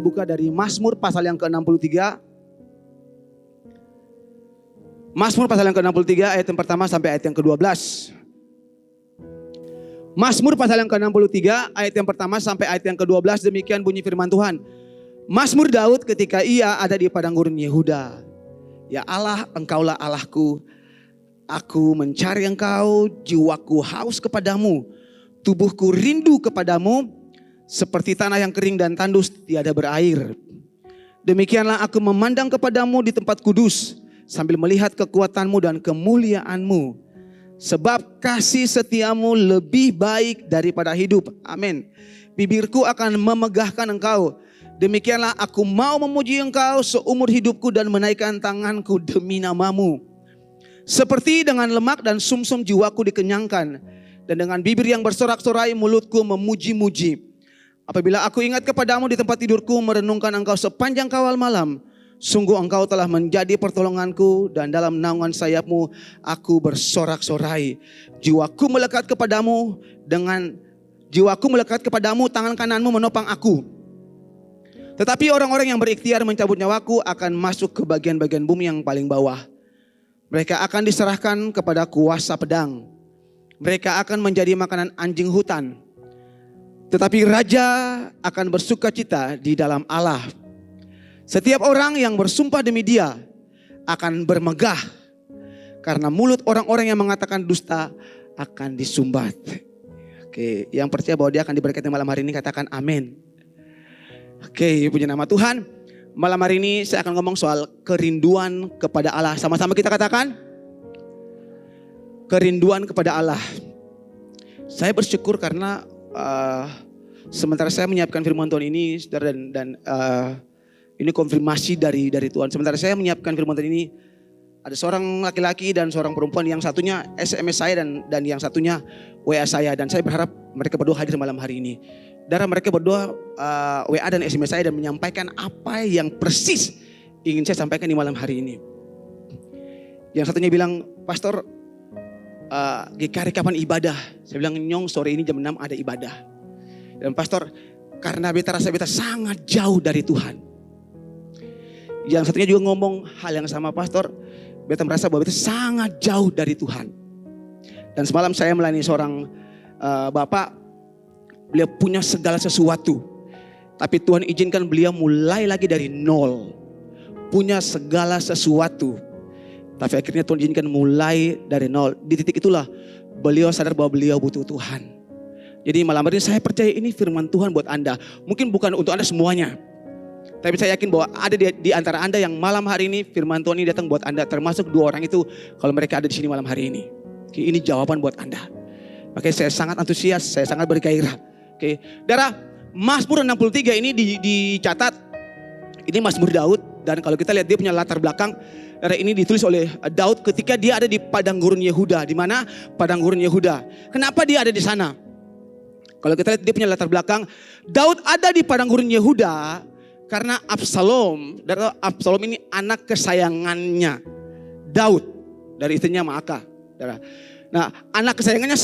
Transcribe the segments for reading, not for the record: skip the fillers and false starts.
buka dari Mazmur pasal yang ke-63. Mazmur pasal yang ke-63 ayat yang pertama sampai ayat yang ke-12. Mazmur pasal yang ke-63 ayat yang pertama sampai ayat yang ke-12, demikian bunyi firman Tuhan. Mazmur Daud ketika ia ada di padang gurun Yehuda. Ya Allah, Engkaulah Allahku. Aku mencari Engkau, jiwaku haus kepadamu. Tubuhku rindu kepadamu seperti tanah yang kering dan tandus tiada berair. Demikianlah aku memandang kepadamu di tempat kudus sambil melihat kekuatanmu dan kemuliaanmu. Sebab kasih setiamu lebih baik daripada hidup. Amin. Bibirku akan memegahkan Engkau. Demikianlah aku mau memuji Engkau seumur hidupku dan menaikkan tanganku demi namamu. Seperti dengan lemak dan sumsum jiwaku dikenyangkan. Dan dengan bibir yang bersorak-sorai mulutku memuji-muji. Apabila aku ingat kepadamu di tempat tidurku merenungkan Engkau sepanjang kawal malam. Sungguh Engkau telah menjadi pertolonganku dan dalam naungan sayapmu aku bersorak-sorai. Jiwaku melekat kepadamu, tangan kananmu menopang aku. Tetapi orang-orang yang berikhtiar mencabut nyawaku akan masuk ke bagian-bagian bumi yang paling bawah. Mereka akan diserahkan kepada kuasa pedang. Mereka akan menjadi makanan anjing hutan. Tetapi raja akan bersuka cita di dalam Allah. Setiap orang yang bersumpah demi dia akan bermegah. Karena mulut orang-orang yang mengatakan dusta akan disumbat. Oke, yang percaya bahwa dia akan diberkati malam hari ini katakan amin. Oke, puji nama Tuhan. Malam hari ini saya akan ngomong soal kerinduan kepada Allah. Sama-sama kita katakan. Kerinduan kepada Allah. Saya bersyukur karena sementara saya menyiapkan firman Tuhan ini, saudara, dan ini konfirmasi dari Tuhan. Sementara saya menyiapkan firman Tuhan ini, ada seorang laki-laki dan seorang perempuan, yang satunya SMS saya dan yang satunya WA saya. Dan saya berharap mereka berdua hadir malam hari ini. Saudara, mereka berdua WA dan SMS saya dan menyampaikan apa yang persis ingin saya sampaikan di malam hari ini. Yang satunya bilang, Pastor, GKRI kapan ibadah? Saya bilang, Nyong sore ini jam 6 ada ibadah. Dan Pastor, karena beta rasa beta sangat jauh dari Tuhan. Yang satunya juga ngomong hal yang sama, Pastor, beta merasa bahwa beta sangat jauh dari Tuhan. Dan semalam saya melayani seorang bapak, beliau punya segala sesuatu. Tapi Tuhan izinkan beliau mulai lagi dari nol. Punya segala sesuatu. Tapi akhirnya Tuhan izinkan mulai dari nol. Di titik itulah beliau sadar bahwa beliau butuh Tuhan. Jadi malam hari ini saya percaya ini firman Tuhan buat Anda. Mungkin bukan untuk Anda semuanya. Tapi saya yakin bahwa ada di antara Anda yang malam hari ini firman Tuhan ini datang buat Anda. Termasuk dua orang itu kalau mereka ada di sini malam hari ini. Oke, ini jawaban buat Anda. Oke, saya sangat antusias, saya sangat bergairah. Oke, saudara, Mazmur 63 ini dicatat. Ini Mazmur Daud. Dan kalau kita lihat dia punya latar belakang. Ini ditulis oleh Daud ketika dia ada di padang gurun Yehuda. Di mana? Padang gurun Yehuda. Kenapa dia ada di sana? Kalau kita lihat dia punya latar belakang. Daud ada di padang gurun Yehuda karena Absalom. Dan Absalom ini anak kesayangannya Daud dari istrinya Maakah. Nah, anak kesayangannya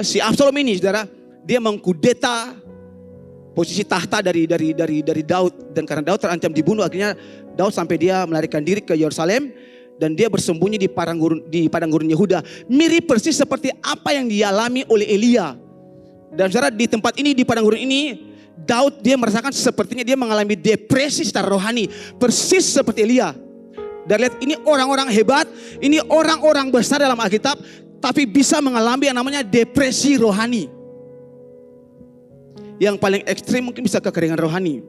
si Absalom ini, saudara, dia mengkudeta posisi tahta dari Daud. Dan karena Daud terancam dibunuh, akhirnya Daud sampai dia melarikan diri ke Yerusalem dan dia bersembunyi di padang gurun Yehuda. Mirip persis seperti apa yang dialami oleh Elia. Dan saudara, di tempat ini, di padang gurun ini, Daud dia merasakan sepertinya dia mengalami depresi secara rohani. Persis seperti Elia. Dan lihat, ini orang-orang hebat, ini orang-orang besar dalam Alkitab, tapi bisa mengalami yang namanya depresi rohani. Yang paling ekstrim mungkin bisa kekeringan rohani.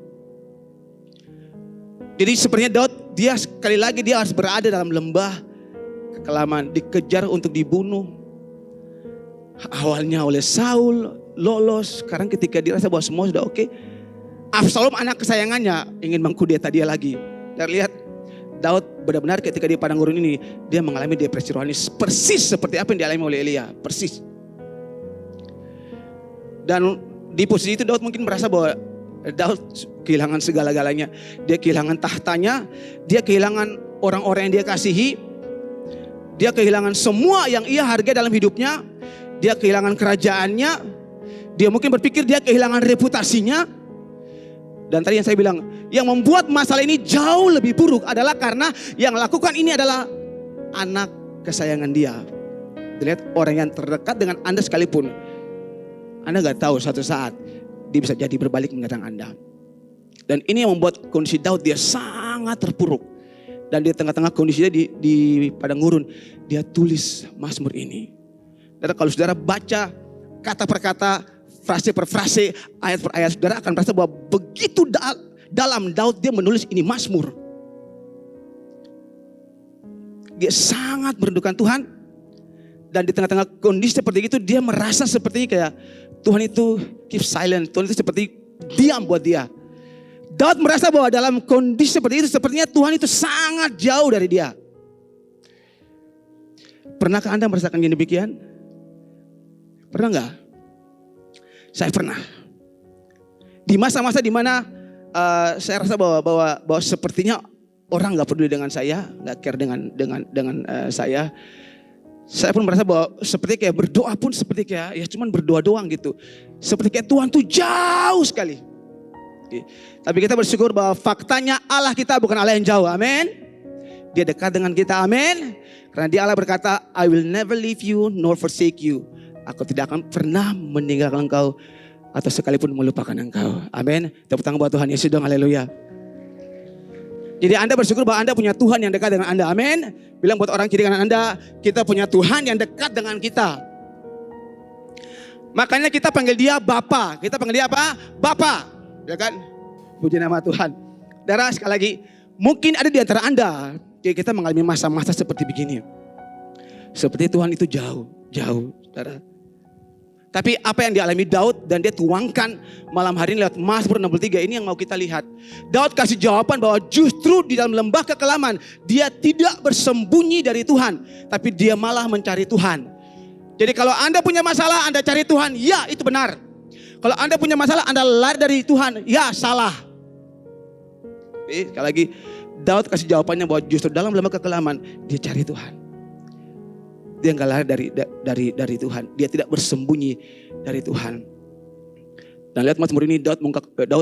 Jadi sepertinya Daud, dia sekali lagi dia harus berada dalam lembah kekelaman, dikejar untuk dibunuh. Awalnya oleh Saul, lolos. Sekarang ketika dirasa bahwa semua sudah oke, Absalom anak kesayangannya ingin mengkudeta dia lagi. Dan lihat, Daud benar-benar ketika di padang gurun ini, dia mengalami depresi rohani. Persis seperti apa yang dialami oleh Elia. Persis. Dan di posisi itu Daud mungkin merasa bahwa Daud kehilangan segala-galanya. Dia kehilangan tahtanya, dia kehilangan orang-orang yang dia kasihi, dia kehilangan semua yang ia hargai dalam hidupnya, dia kehilangan kerajaannya, dia mungkin berpikir dia kehilangan reputasinya. Dan tadi yang saya bilang, yang membuat masalah ini jauh lebih buruk adalah karena yang lakukan ini adalah anak kesayangan dia. Dilihat orang yang terdekat dengan Anda sekalipun, Anda gak tahu suatu saat dia bisa jadi berbalik menyerang Anda. Dan ini yang membuat kondisi Daud dia sangat terpuruk. Dan di tengah-tengah kondisinya di padang gurun, dia tulis Mazmur ini. Dan kalau saudara baca kata per kata, frase per frase, ayat per ayat, saudara akan merasa bahwa begitu dalam Daud dia menulis ini Mazmur. Dia sangat merindukan Tuhan. Dan di tengah-tengah kondisi seperti itu, dia merasa seperti kayak Tuhan itu keep silent. Tuhan itu seperti diam buat dia. Daud merasa bahwa dalam kondisi seperti itu, sepertinya Tuhan itu sangat jauh dari dia. Pernahkah Anda merasakan demikian? Pernah enggak? Saya pernah. Di masa-masa dimana saya rasa bahwa sepertinya orang enggak peduli dengan saya, enggak care dengan saya. Saya pun merasa bahwa seperti kayak berdoa pun seperti kayak ya cuman berdoa doang gitu. Seperti kayak Tuhan tuh jauh sekali. Oke. Tapi kita bersyukur bahwa faktanya Allah kita bukan Allah yang jauh. Amin. Dia dekat dengan kita. Amin. Karena dia Allah berkata, I will never leave you nor forsake you. Aku tidak akan pernah meninggalkan engkau atau sekalipun melupakan engkau. Amin. Tepuk tangan buat Tuhan Yesus dong. Haleluya. Jadi Anda bersyukur bahwa Anda punya Tuhan yang dekat dengan Anda. Amin. Bilang buat orang kiri kanan Anda, kita punya Tuhan yang dekat dengan kita. Makanya kita panggil dia Bapa. Kita panggil dia apa? Bapa. Ya kan? Puji nama Tuhan. Saudara, sekali lagi, mungkin ada di antara Anda, kita mengalami masa-masa seperti begini. Seperti Tuhan itu jauh, saudara. Tapi apa yang dialami Daud dan dia tuangkan malam hari ini lewat Mazmur 63 ini yang mau kita lihat. Daud kasih jawaban bahwa justru di dalam lembah kekelaman dia tidak bersembunyi dari Tuhan, tapi dia malah mencari Tuhan. Jadi kalau Anda punya masalah, Anda cari Tuhan, ya itu benar. Kalau Anda punya masalah, Anda lari dari Tuhan, ya salah. Sekali lagi, Daud kasih jawabannya bahwa justru dalam lembah kekelaman dia cari Tuhan. Dia enggak lari dari Tuhan. Dia tidak bersembunyi dari Tuhan. Dan lihat Mazmur ini Daud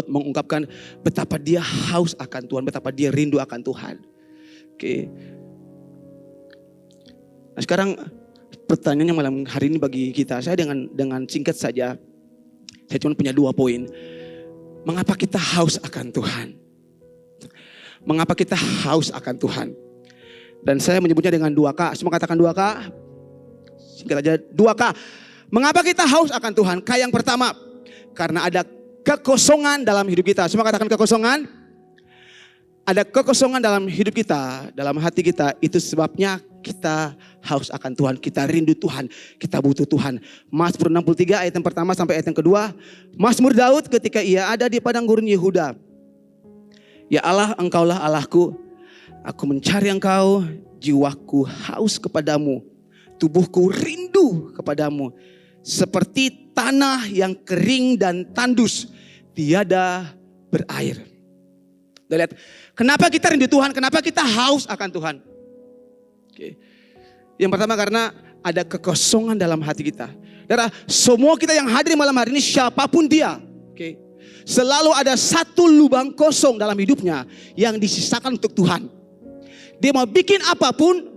mengungkapkan betapa dia haus akan Tuhan, betapa dia rindu akan Tuhan. Oke. Nah, sekarang pertanyaannya malam hari ini bagi kita, saya dengan singkat saja, saya cuma punya 2 poin. Mengapa kita haus akan Tuhan? Mengapa kita haus akan Tuhan? Dan saya menyebutnya dengan 2K. Semua katakan 2K. Singkat aja 2K. Mengapa kita haus akan Tuhan? K yang pertama, karena ada kekosongan dalam hidup kita. Semua katakan kekosongan. Ada kekosongan dalam hidup kita, dalam hati kita. Itu sebabnya kita haus akan Tuhan. Kita rindu Tuhan. Kita butuh Tuhan. Mazmur 63 ayat yang pertama sampai ayat yang kedua. Mazmur Daud ketika ia ada di padang gurun Yehuda. Ya Allah, engkaulah Allahku. Aku mencari engkau. Jiwaku haus kepadamu. Tubuhku rindu kepadamu. Seperti tanah yang kering dan tandus. Tiada berair. Lihat, kenapa kita rindu Tuhan? Kenapa kita haus akan Tuhan? Oke. Yang pertama karena ada kekosongan dalam hati kita. Saudara, semua kita yang hadir malam hari ini siapapun dia, oke, selalu ada satu lubang kosong dalam hidupnya yang disisakan untuk Tuhan. Dia mau bikin apapun,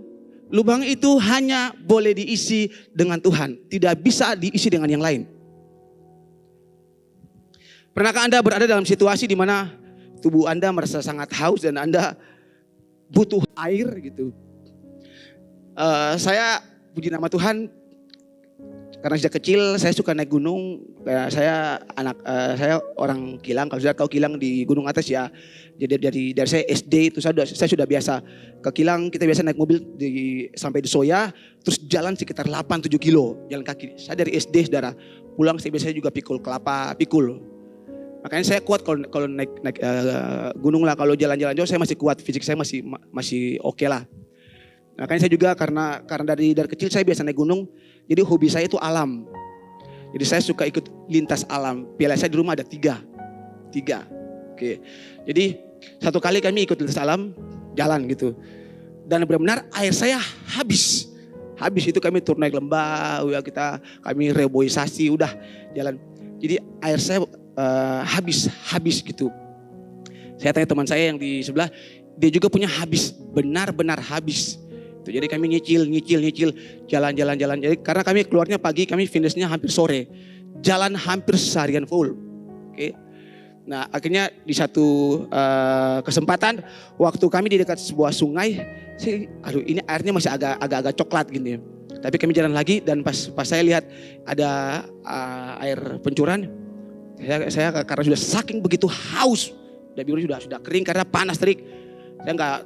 lubang itu hanya boleh diisi dengan Tuhan, tidak bisa diisi dengan yang lain. Pernahkah Anda berada dalam situasi di mana tubuh Anda merasa sangat haus dan Anda butuh air gitu? Saya puji nama Tuhan, karena sejak kecil saya suka naik gunung. Saya orang Kilang. Kalau sudah tahu Kilang di gunung atas ya. Jadi dari saya SD itu saya sudah biasa ke Kilang. Kita biasa naik mobil sampai di Soya, terus jalan sekitar 8-7 kilo jalan kaki. Saya dari SD, saudara. Pulang saya biasanya juga pikul kelapa, pikul. Makanya saya kuat kalau naik gunung lah. Kalau jalan-jalan jauh saya masih kuat, fisik saya masih oke lah. Makanya saya juga karena dari kecil saya biasa naik gunung. Jadi hobi saya itu alam. Jadi saya suka ikut lintas alam. Piala saya di rumah ada 3. Oke. Jadi satu kali kami ikut lintas alam, jalan gitu. Dan benar-benar air saya habis. Habis itu kami turun naik lembah, kami reboisasi, udah jalan. Jadi air saya habis gitu. Saya tanya teman saya yang di sebelah, dia juga punya habis, benar-benar habis. Jadi kami nyicil, jalan. Jadi karena kami keluarnya pagi, kami finishnya hampir sore. Jalan hampir seharian full. Oke. Nah akhirnya di satu kesempatan, waktu kami di dekat sebuah sungai, aduh ini airnya masih agak coklat gini. Tapi kami jalan lagi dan pas saya lihat ada air pencuran, saya karena sudah saking begitu haus, dan bibirnya sudah kering karena panas terik. Saya nggak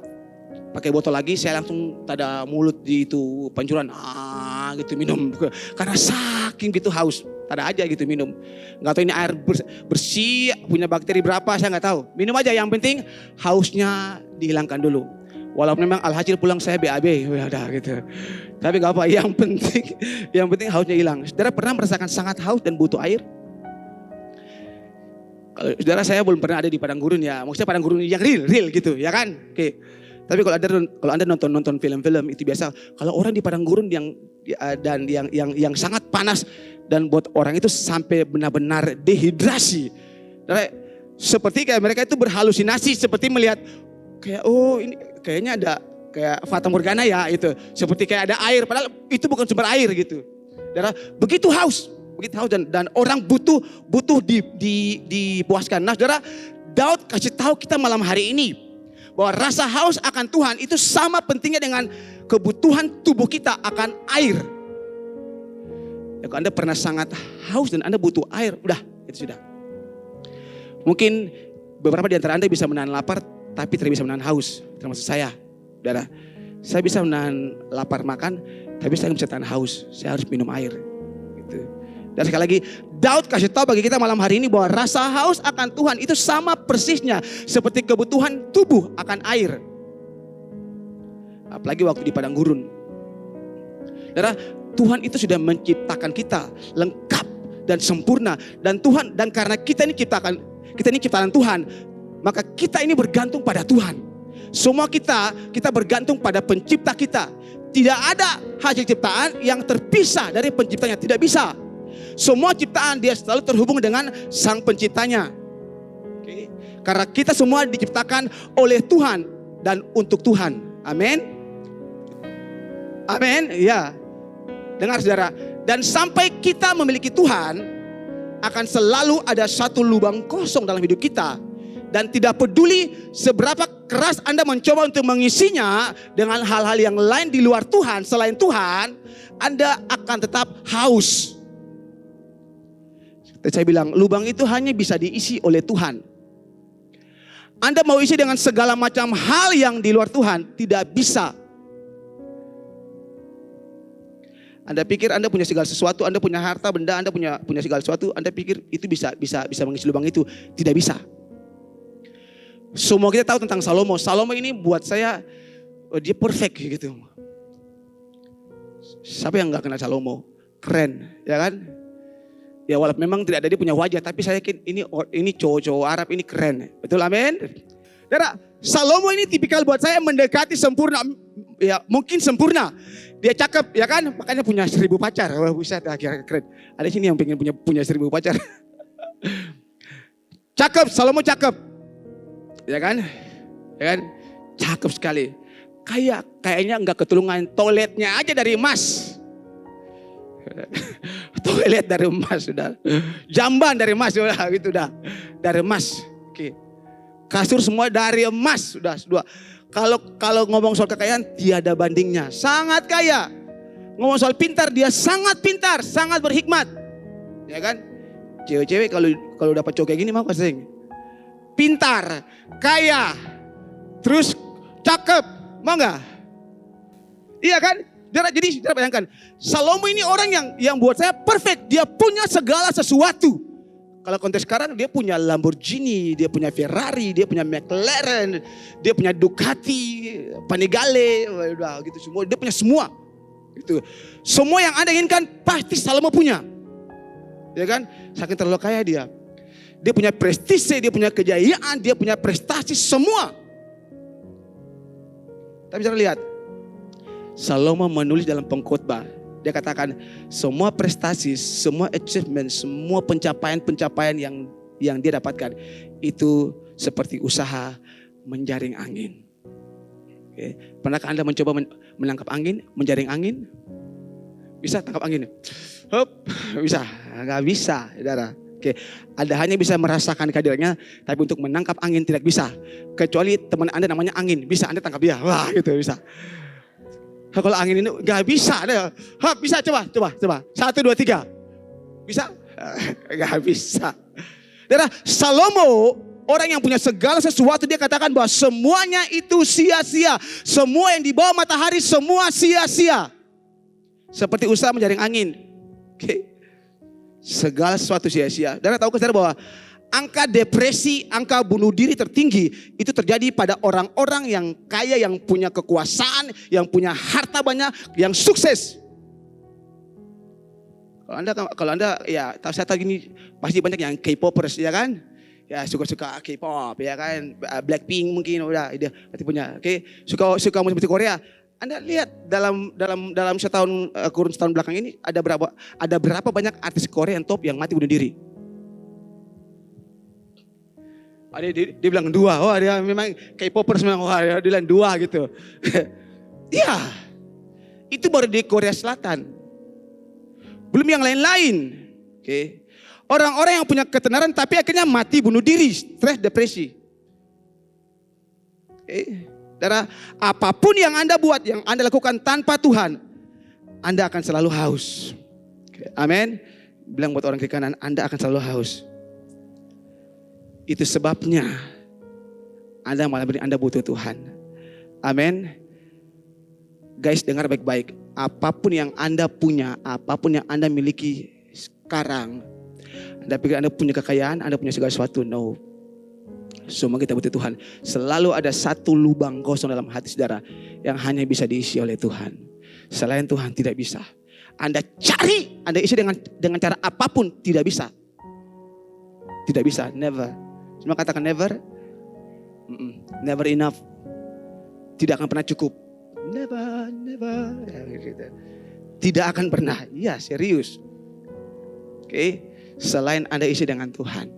pakai botol lagi, saya langsung tada mulut di itu pancuran, gitu minum. Karena saking gitu haus, tada aja gitu minum. Nggak tahu ini air bersih, punya bakteri berapa, saya nggak tahu. Minum aja, yang penting hausnya dihilangkan dulu. Walaupun memang alhasil pulang saya BAB, ya udah gitu. Tapi nggak apa, yang penting hausnya hilang. Saudara pernah merasakan sangat haus dan butuh air? Kalau saudara, saya belum pernah ada di padang gurun ya, maksudnya padang gurun yang real gitu, ya kan? Oke. Tapi kalau anda nonton film-film itu biasa, kalau orang di padang gurun yang sangat panas dan buat orang itu sampai benar-benar dehidrasi. Seperti kayak mereka itu berhalusinasi, seperti melihat kayak ini kayaknya ada kayak fata morgana ya itu, seperti kayak ada air padahal itu bukan sumber air gitu. Begitu haus dan orang butuh dipuaskan. Nah, saudara, Daud kasih tahu kita malam hari ini bahwa rasa haus akan Tuhan itu sama pentingnya dengan kebutuhan tubuh kita akan air. Ya, kalau Anda pernah sangat haus dan Anda butuh air, udah itu sudah. Mungkin beberapa di antara Anda bisa menahan lapar, tapi tidak bisa menahan haus. Termasuk saya, saudara. Saya bisa menahan lapar makan, tapi saya tidak bisa tahan haus. Saya harus minum air. Gitu. Dan sekali lagi, Daud kasih tahu bagi kita malam hari ini bahwa rasa haus akan Tuhan itu sama persisnya seperti kebutuhan tubuh akan air. Apalagi waktu di padang gurun. Saudara, Tuhan itu sudah menciptakan kita lengkap dan sempurna, dan karena kita ini ciptaan Tuhan, maka kita ini bergantung pada Tuhan. Semua kita bergantung pada pencipta kita. Tidak ada hasil ciptaan yang terpisah dari penciptanya, tidak bisa. Semua ciptaan dia selalu terhubung dengan sang penciptanya. Oke. Karena kita semua diciptakan oleh Tuhan dan untuk Tuhan. Amin. Amin. Ya. Dengar saudara. Dan sampai kita memiliki Tuhan, akan selalu ada satu lubang kosong dalam hidup kita. Dan tidak peduli seberapa keras Anda mencoba untuk mengisinya dengan hal-hal yang lain di luar Tuhan, selain Tuhan, Anda akan tetap haus. Saya bilang, lubang itu hanya bisa diisi oleh Tuhan. Anda mau isi dengan segala macam hal yang di luar Tuhan, tidak bisa. Anda pikir Anda punya segala sesuatu, Anda punya harta benda, Anda punya segala sesuatu, Anda pikir itu bisa mengisi lubang itu, tidak bisa. Semua kita tahu tentang Salomo. Salomo ini buat saya, dia perfect gitu. Siapa yang nggak kenal Salomo? Keren, ya kan? Ya walaupun memang tidak ada dia punya wajah, tapi saya yakin ini cowok-cowok Arab ini keren. Betul, amin. Saudara, Salomo ini tipikal buat saya mendekati sempurna. Ya mungkin sempurna. Dia cakep, ya kan? Makanya punya 1000 pacar. Wah, buset, akhirnya keren. Ada sini yang pengen punya 1000 pacar. Cakep, Salomo cakep. Ya kan? Ya kan? Cakep sekali. Kayaknya enggak ketulungan, toiletnya aja dari emas. Toilet dari emas sudah. Jamban dari emas sudah gitu dah. Dari emas. Oke. Kasur semua dari emas sudah. Kalau ngomong soal kekayaan tiada bandingnya. Sangat kaya. Ngomong soal pintar, dia sangat pintar, sangat berhikmat. Ya kan? Cewek-cewek kalau dapat cowok kayak gini mau kasih. Pintar, kaya, terus cakep, mau nggak? Iya kan? Jadi saudara bayangkan, Salomo ini orang yang buat saya perfect. Dia punya segala sesuatu. Kalau konteks sekarang dia punya Lamborghini, dia punya Ferrari, dia punya McLaren, dia punya Ducati, Panigale, udah gitu semua. Dia punya semua. Gitu. Semua yang Anda inginkan pasti Salomo punya. Ya kan? Saking terlalu kaya dia. Dia punya prestise, dia punya kejayaan, dia punya prestasi semua. Tapi jangan lihat. Salomo menulis dalam pengkhotbah. Dia katakan semua prestasi, semua achievement, semua pencapaian yang dia dapatkan itu seperti usaha menjaring angin. Oke. Pernahkah Anda mencoba menangkap angin, menjaring angin? Bisa tangkap angin? Hop, bisa? Nggak bisa, saudara. Oke, Anda hanya bisa merasakan kehadirannya, tapi untuk menangkap angin tidak bisa. Kecuali teman Anda namanya angin, bisa Anda tangkap dia. Wah, gitu bisa. Kalau angin ini nggak bisa, hop, bisa coba. 1, 2, 3, bisa? Nggak bisa. Saudara, Salomo, orang yang punya segala sesuatu, dia katakan bahwa semuanya itu sia-sia. Semua yang di bawah matahari semua sia-sia. Seperti usaha menjaring angin. Oke. Segala sesuatu sia-sia. Saudara tahu saudara bahwa angka depresi, angka bunuh diri tertinggi itu terjadi pada orang-orang yang kaya, yang punya kekuasaan, yang punya harta banyak, yang sukses. Kalau anda ya tahu saya tahu gini, pasti banyak yang K-popers ya kan? Ya suka K-pop ya kan, Blackpink mungkin udah dia pasti punya. Oke, suka musik Korea. Anda lihat dalam kurun setahun belakang ini ada berapa banyak artis Korea yang top yang mati bunuh diri? Dia bilang 2. Oh, dia memang K-popers memang dia bilang 2 gitu. Iya. Itu baru di Korea Selatan. Belum yang lain-lain. Oke. Orang-orang yang punya ketenaran tapi akhirnya mati bunuh diri, stres, depresi. Oke. Karena apapun yang Anda buat, yang Anda lakukan tanpa Tuhan, Anda akan selalu haus. Oke. Amin. Bilang buat orang kiri kanan, Anda akan selalu haus. Itu sebabnya Anda malam ini Anda butuh Tuhan. Amin. Guys, dengar baik-baik. Apapun yang Anda punya, apapun yang Anda miliki sekarang, Anda pikir Anda punya kekayaan, Anda punya segala sesuatu? No. Semua kita butuh Tuhan. Selalu ada satu lubang kosong dalam hati saudara yang hanya bisa diisi oleh Tuhan. Selain Tuhan tidak bisa. Anda cari, Anda isi dengan cara apapun, tidak bisa. Tidak bisa, never. Semua katakan never. Never enough. Tidak akan pernah cukup. Never. Tidak akan pernah. Iya, serius. Oke. Selain Anda isi dengan Tuhan.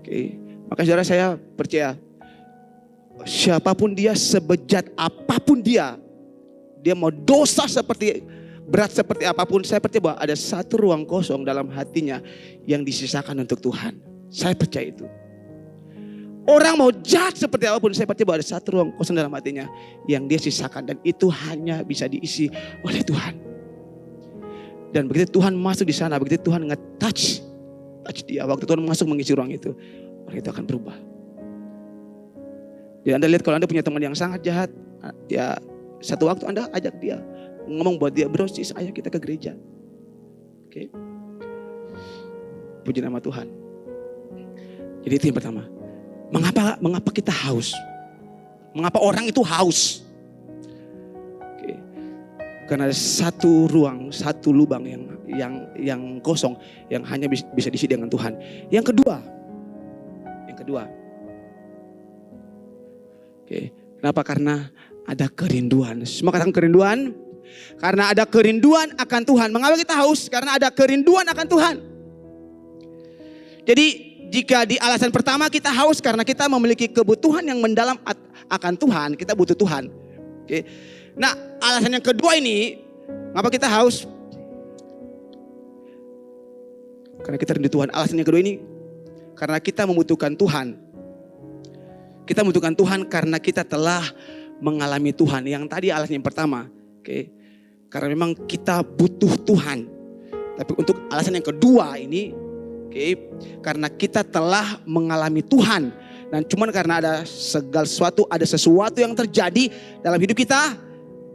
Oke. Maka saudara, saya percaya siapapun dia, sebejat apapun dia mau dosa berat seperti apapun, saya percaya bahwa ada satu ruang kosong dalam hatinya yang disisakan untuk Tuhan. Saya percaya itu. Orang mau jahat seperti apapun, saya percaya bahwa ada satu ruang kosong dalam hatinya yang dia sisakan, dan itu hanya bisa diisi oleh Tuhan. Dan begitu Tuhan masuk di sana, begitu Tuhan nge-touch dia, waktu Tuhan masuk mengisi ruang itu, orang itu akan berubah. Jadi Anda lihat kalau Anda punya teman yang sangat jahat, ya satu waktu Anda ajak dia, ngomong buat dia, bro sis, ayo kita ke gereja. Oke. Puji nama Tuhan. Jadi itu yang pertama. Mengapa kita haus? Mengapa orang itu haus? Oke. Karena ada satu ruang, satu lubang yang kosong yang hanya bisa diisi dengan Tuhan. Yang kedua. Oke. Kenapa? Karena ada kerinduan. Semua katakan kerinduan. Karena ada kerinduan akan Tuhan. Mengapa kita haus? Karena ada kerinduan akan Tuhan. Jadi jika di alasan pertama kita haus karena kita memiliki kebutuhan yang mendalam akan Tuhan, kita butuh Tuhan. Oke. Nah, alasan yang kedua ini, mengapa kita haus? Karena kita rindu Tuhan. Alasan yang kedua ini, karena kita membutuhkan Tuhan. Kita membutuhkan Tuhan karena kita telah mengalami Tuhan. Yang tadi alasan yang pertama, oke. Karena memang kita butuh Tuhan. Tapi untuk alasan yang kedua ini, oke, karena kita telah mengalami Tuhan. Dan cuman karena ada sesuatu yang terjadi dalam hidup kita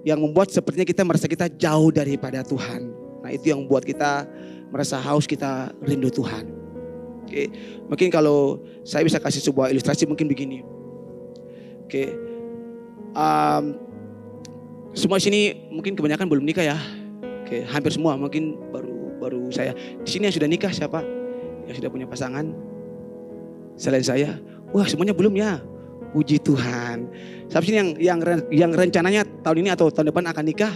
yang membuat sepertinya kita merasa kita jauh daripada Tuhan. Nah, itu yang membuat kita merasa haus, kita rindu Tuhan. Oke, mungkin kalau saya bisa kasih sebuah ilustrasi mungkin begini. Oke, semua sini mungkin kebanyakan belum nikah ya. Oke, hampir semua mungkin baru saya. Di sini yang sudah nikah siapa? Yang sudah punya pasangan? Selain saya? Wah, semuanya belum ya. Puji Tuhan. Siapa sini yang rencananya tahun ini atau tahun depan akan nikah?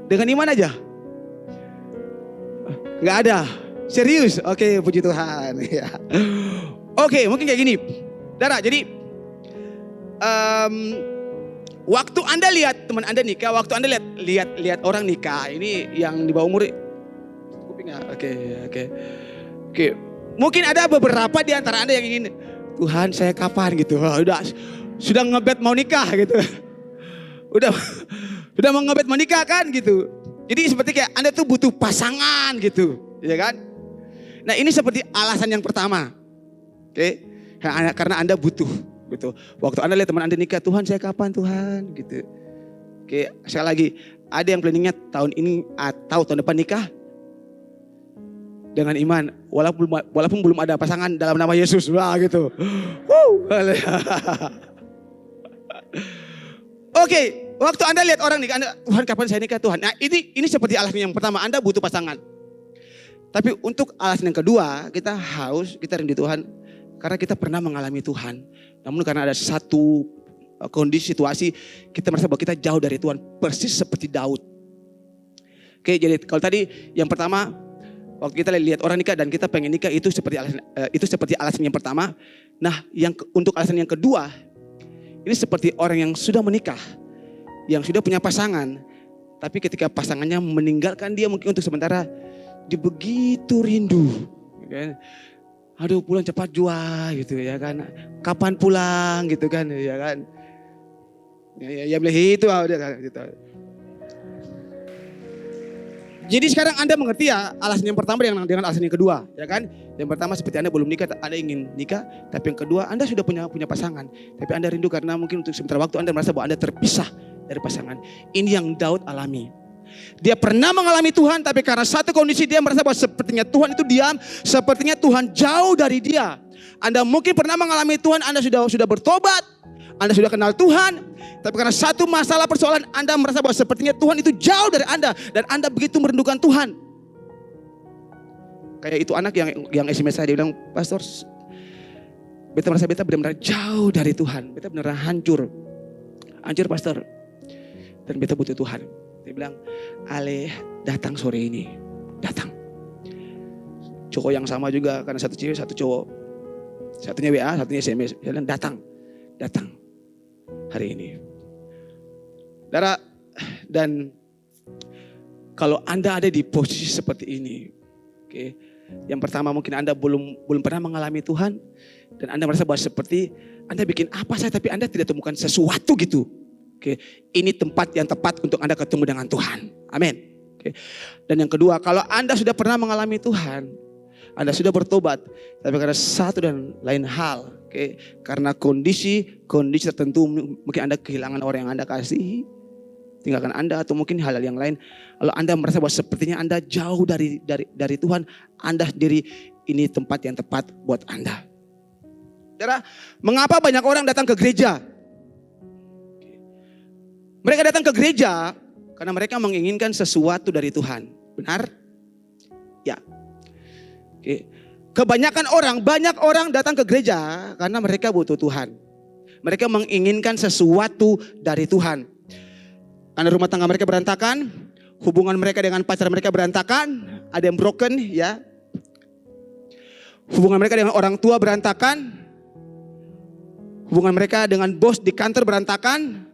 Dengan iman aja? Gak ada. Serius? Oke, puji Tuhan. Ya. Oke, mungkin kayak gini. Saudara, jadi waktu Anda lihat teman Anda nikah, waktu Anda lihat orang nikah, ini yang di bawah umur, kuping nggak? Oke. Mungkin ada beberapa di antara Anda yang ingin, Tuhan saya kapan gitu, sudah ngebet mau nikah gitu, udah mau ngebet mau nikah kan gitu. Jadi seperti kayak Anda tuh butuh pasangan gitu, ya kan? Nah ini seperti alasan yang pertama, oke? Karena Anda butuh. Gitu. Waktu Anda lihat teman Anda nikah, Tuhan saya kapan Tuhan gitu. Oke, sekali lagi, ada yang planningnya tahun ini atau tahun depan nikah dengan iman, walaupun belum ada pasangan dalam nama Yesus, wah gitu. Oke, waktu Anda lihat orang nikah, Tuhan kapan saya nikah Tuhan. Nah ini seperti alasan yang pertama, Anda butuh pasangan. Tapi untuk alasan yang kedua, kita rindu Tuhan karena kita pernah mengalami Tuhan. Namun karena ada satu kondisi situasi, kita merasa bahwa kita jauh dari Tuhan, persis seperti Daud. Oke, jadi kalau tadi yang pertama, waktu kita lihat orang nikah dan kita pengen nikah, itu seperti alasan yang pertama. Nah, untuk alasan yang kedua, ini seperti orang yang sudah menikah, yang sudah punya pasangan, tapi ketika pasangannya meninggalkan dia mungkin untuk sementara, dia begitu rindu, kan? Aduh pulang cepat jua gitu ya kan. Kapan pulang gitu kan ya kan. Ya boleh itu gitu. Jadi sekarang Anda mengerti ya alasan yang pertama dengan alasan yang kedua ya kan. Yang pertama seperti Anda belum nikah, Anda ingin nikah. Tapi yang kedua Anda sudah punya pasangan. Tapi Anda rindu karena mungkin untuk sementara waktu Anda merasa bahwa Anda terpisah dari pasangan. Ini yang Daud alami. Dia pernah mengalami Tuhan, tapi karena satu kondisi dia merasa bahwa sepertinya Tuhan itu diam, sepertinya Tuhan jauh dari dia. Anda mungkin pernah mengalami Tuhan, Anda sudah bertobat, Anda sudah kenal Tuhan, tapi karena satu masalah persoalan Anda merasa bahwa sepertinya Tuhan itu jauh dari Anda dan Anda begitu merindukan Tuhan. Kayak itu anak yang SMS saya, dia bilang, Pastor, beta merasa beta benar-benar jauh dari Tuhan, beta benar-benar hancur Pastor, dan beta butuh Tuhan. Dia bilang, Ale datang sore ini, datang. Cowok yang sama juga, karena satu cewek satu cowok, satunya WA, satunya SMS. Dia bilang datang hari ini. Saudara, dan kalau Anda ada di posisi seperti ini, oke, yang pertama mungkin Anda belum pernah mengalami Tuhan, dan Anda merasa bahwa seperti Anda bikin apa saja, tapi Anda tidak temukan sesuatu gitu. Oke, ini tempat yang tepat untuk Anda ketemu dengan Tuhan. Amin. Oke. Dan yang kedua, kalau Anda sudah pernah mengalami Tuhan, Anda sudah bertobat, tapi karena satu dan lain hal, oke, karena kondisi tertentu, mungkin Anda kehilangan orang yang Anda kasihi, tinggalkan Anda, atau mungkin hal-hal yang lain. Kalau Anda merasa bahwa sepertinya Anda jauh dari Tuhan, Anda sendiri ini tempat yang tepat buat Anda. Saudara, mengapa banyak orang datang ke gereja? Mereka datang ke gereja karena mereka menginginkan sesuatu dari Tuhan. Benar? Ya. Oke. Banyak orang datang ke gereja karena mereka butuh Tuhan. Mereka menginginkan sesuatu dari Tuhan. Karena rumah tangga mereka berantakan, hubungan mereka dengan pacar mereka berantakan, ada yang broken ya. Hubungan mereka dengan orang tua berantakan. Hubungan mereka dengan bos di kantor berantakan.